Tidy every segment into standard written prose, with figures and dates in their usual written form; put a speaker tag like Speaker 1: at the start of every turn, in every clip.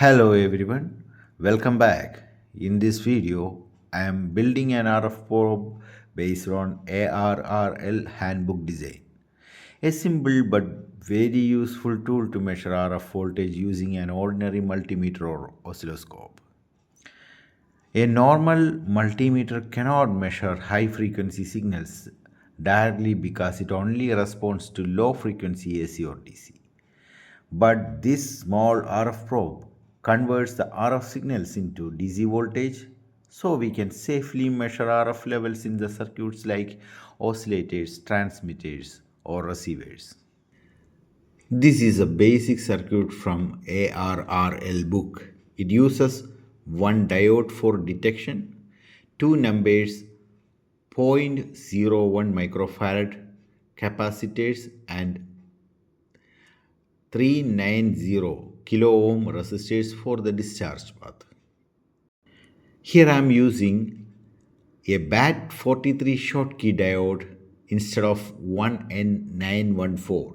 Speaker 1: Hello everyone, welcome back. In this video, I am building an RF probe based on ARRL Handbook design. A simple but very useful tool to measure RF voltage using an ordinary multimeter or oscilloscope. A normal multimeter cannot measure high frequency signals directly because it only responds to low frequency AC or DC. But this small RF probe converts the RF signals into DC voltage so we can safely measure RF levels in the circuits like oscillators, transmitters, or receivers. This is a basic circuit from ARRL book. It uses one diode for detection, two numbers zero point zero 0.01 microfarad capacitors and 390 kilo ohm resistors for the discharge path. Here I am using a BAT43 Schottky diode instead of 1N914.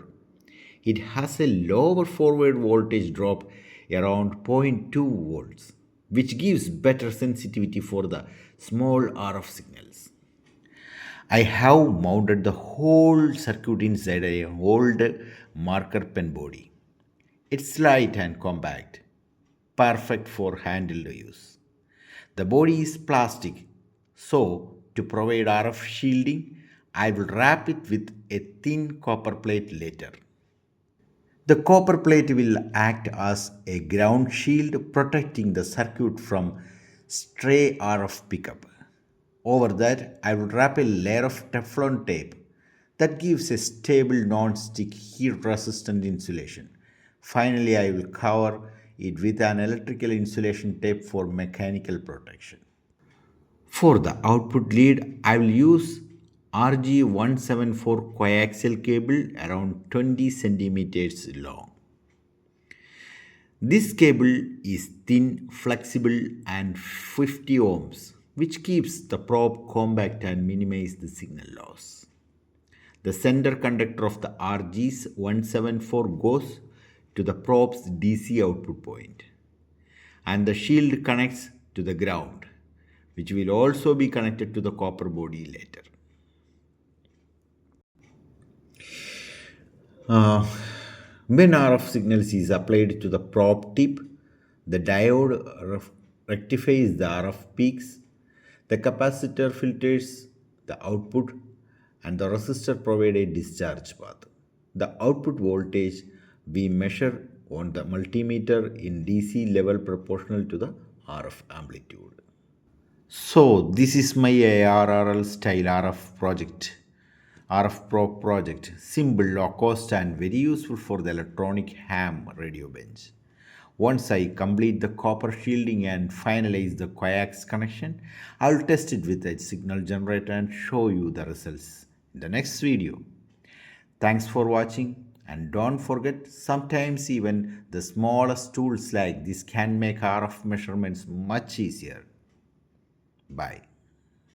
Speaker 1: It has a lower forward voltage drop around zero point 0.2 volts, which gives better sensitivity for the small RF signals. I have mounted the whole circuit inside an old marker pen body. It's light and compact, perfect for handheld use. The body is plastic, so to provide RF shielding, I will wrap it with a thin copper plate later. The copper plate will act as a ground shield protecting the circuit from stray RF pickup. Over that, I will wrap a layer of Teflon tape that gives a stable non-stick heat resistant insulation. Finally, I will cover it with an electrical insulation tape for mechanical protection. For the output lead, I will use RG174 coaxial cable around 20 centimeters long. This cable is thin, flexible and 50 ohms, which keeps the probe compact and minimizes the signal loss. The center conductor of the RG174 goes to the probe's DC output point, and the shield connects to the ground, which will also be connected to the copper body later. When RF signals is applied to the probe tip, the diode rectifies the RF peaks, the capacitor filters the output, and the resistor provides a discharge path. The output voltage we measure on the multimeter in DC level proportional to the RF amplitude. So this is my ARRL style RF probe project, simple, low cost and very useful for the electronic ham radio bench. Once I complete the copper shielding and finalize the coax connection, I will test it with a signal generator and show you the results in the next video. Thanks for watching, and don't forget, sometimes even the smallest tools like this can make RF measurements much easier. Bye.